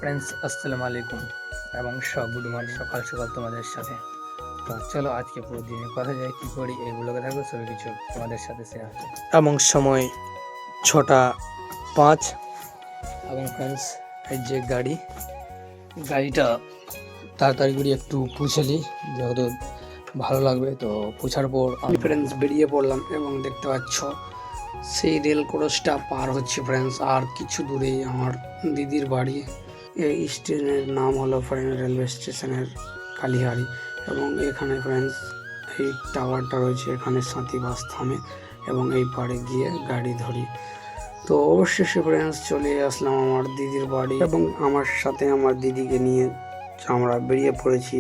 Friends আসসালামু আলাইকুম এবং গুড মর্নিং সকাল সকাল তোমাদের সাথে। তো চলো আজকে পুরো দিনে কথা যায় কী করি এই ব্লগে থাকবে সবই কিছু তোমাদের সাথে শেয়ার হবে। এবং সময় 6টা 5 এবং ফ্রেন্ডস এই যে গাড়িটা তাড়াতাড়ি করে একটু পুছেলি যেহেতু ভালো লাগবে। তো পুছার পর আমি ফ্রেন্ডস বেরিয়ে পড়লাম এবং দেখতে পাচ্ছ সেই রেল ক্রসটা পার হচ্ছে ফ্রেন্ডস। আর কিছু দূরেই আমার দিদির বাড়ি। এই স্টেশনের নাম হলো ফ্রেন্ড রেলওয়ে স্টেশনের কালীহারি। এবং এখানে ফ্রেন্ডস এই টাওয়ারটা রয়েছে, এখানে সাঁতি বাস থামে এবং এই পাড়ে গিয়ে গাড়ি ধরি। তো অবশেষে ফ্রেন্ডস চলে আসলাম আমার দিদির বাড়ি এবং আমার সাথে আমার দিদিকে নিয়ে আমরা বেরিয়ে পড়েছি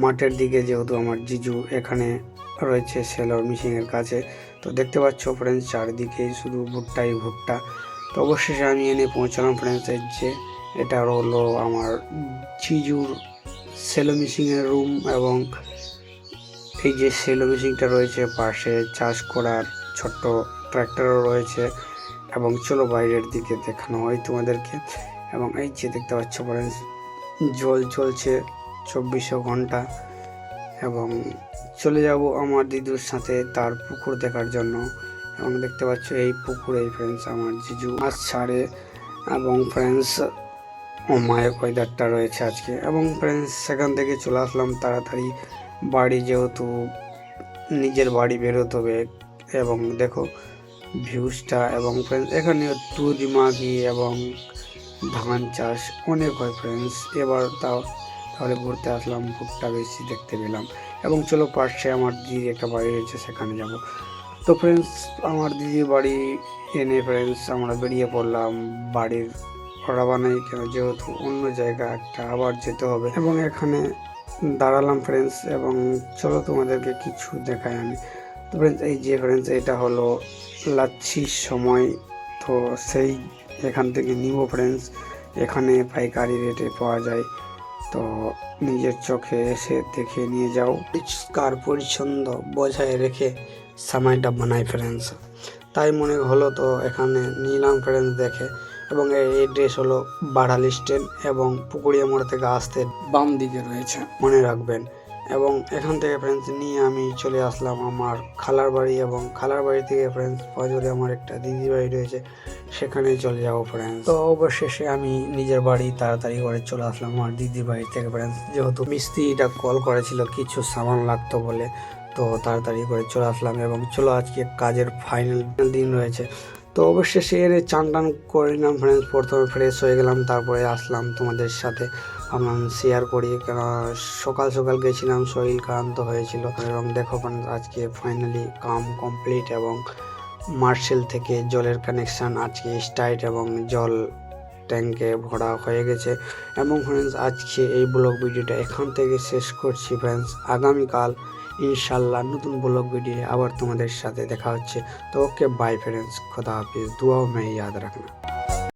মাঠের দিকে, যেহেতু আমার জিজু এখানে রয়েছে সেলর মিশিংয়ের কাছে। তো দেখতে পাচ্ছ ফ্রেন্ডস চারিদিকে শুধু ভুট্টাই ভুট্টা। তো অবশেষে আমি এনে পৌঁছালাম ফ্রেন্ডস। এর যে এটা হলো আমার জিজুর সেলো মেশিনের রুম এবং এই যে সেলো মেশিনটা রয়েছে পাশে চাষ করার ছোট্ট ট্র্যাক্টরও রয়েছে। এবং চলো বাইরের দিকে দেখানো হয় তোমাদেরকে। এবং এই যে দেখতে পাচ্ছ ফ্রেন্ডস জল চলছে 24 ঘন্টা। এবং চলে যাব আমার দিদুর সাথে তার পুকুর দেখার জন্য। এবং দেখতে পাচ্ছ এই পুকুরে ফ্রেন্ডস আমার জিজু মাছ ছাড়ে এবং ফ্রেন্ডস মায়ের ওয়েদারটা রয়েছে আজকে। এবং ফ্রেন্ডস সেখান থেকে চলে আসলাম তাড়াতাড়ি বাড়ি, যেহেতু নিজের বাড়ি বেরোতে হবে। এবং দেখো ভিউজটা। এবং ফ্রেন্ডস এখানে তুরি মাগি এবং ধান চাষ অনেক হয় ফ্রেন্ডস। এবার তাহলে ঘুরতে আসলাম, ভুট্টা বেশি দেখতে পেলাম। এবং চলো পাশে আমার দিদির একটা বাড়ি রয়েছে, সেখানে যাব। তো ফ্রেন্ডস আমার দিদির বাড়ি এনে ফ্রেন্ডস আমরা বেরিয়ে পড়লাম বাড়ির রাবানাই, কেন যেহেতু অন্য জায়গা একটা আবার যেতে হবে। এবং এখানে দাঁড়ালাম ফ্রেন্ডস এবং চলো তোমাদেরকে কিছু দেখাই আমি। তো ফ্রেন্ডস এই যে ফ্রেন্ডস এটা হলো লাচ্ছির সময়। তো সেই এখান থেকে নিব ফ্রেন্ডস। এখানে পাইকারি রেটে পাওয়া যায়, তো নিজের চোখে এসে দেখে নিয়ে যাও। পরিষ্কার পরিচ্ছন্ন বজায় রেখে সময়টা বানাই ফ্রেন্ডস, তাই মনে হলো তো এখানে নিলাম ফ্রেন্ডস দেখে। এবং এই ড্রেস হলো বাড়ালি স্ট্যান্ড এবং পুকুরিয়া মোড় থেকে আসতে বাম দিকে রয়েছে, মনে রাখবেন। এবং এখান থেকে ফ্রেন্ডস নিয়ে আমি চলে আসলাম আমার খালার বাড়ি। এবং খালার বাড়ি থেকে ফ্রেন্ডস পাঁচরে আমার একটা দিদির বাড়ি রয়েছে, সেখানে চলে যাবো ফ্রেন্ডস। তো অবশেষে আমি নিজের বাড়ি তাড়াতাড়ি করে চলে আসলাম আমার দিদির বাড়ি থেকে ফ্রেন্ডস, যেহেতু মিস্ত্রিটা কল করেছিল কিছু সামান লাগতো বলে। তো তাড়াতাড়ি করে চলে আসলাম এবং চলো আজকে কাজের ফাইনাল দিন রয়েছে। তো অবশেষে এর চান টান করে নিলাম ফ্রেন্ডস, প্রথমে ফ্রেশ হয়ে গেলাম, তারপরে আসলাম তোমাদের সাথে আমরা শেয়ার করি। কেন সকাল সকাল গেছিলাম, শরীর ক্লান্ত হয়েছিল। এবং দেখো ফ্রেন্ডস আজকে ফাইনালি কাম কমপ্লিট এবং মার্শেল থেকে জলের কানেকশান আজকে স্টার্ট এবং জল ট্যাঙ্কে ভরা হয়ে গেছে। এবং ফ্রেন্ডস আজকে এই ব্লগ ভিডিওটা এখান থেকে শেষ করছি ফ্রেন্ডস। আগামীকাল ইনশাল্লাহ নতুন ব্লগ ভিডিও আবার তোমাদের সাথে দেখা হচ্ছে। তো ওকে বাই ফ্রেন্ডস, খোদা হাফিজ, দুয়াও মে ইয়াদ রাখনা।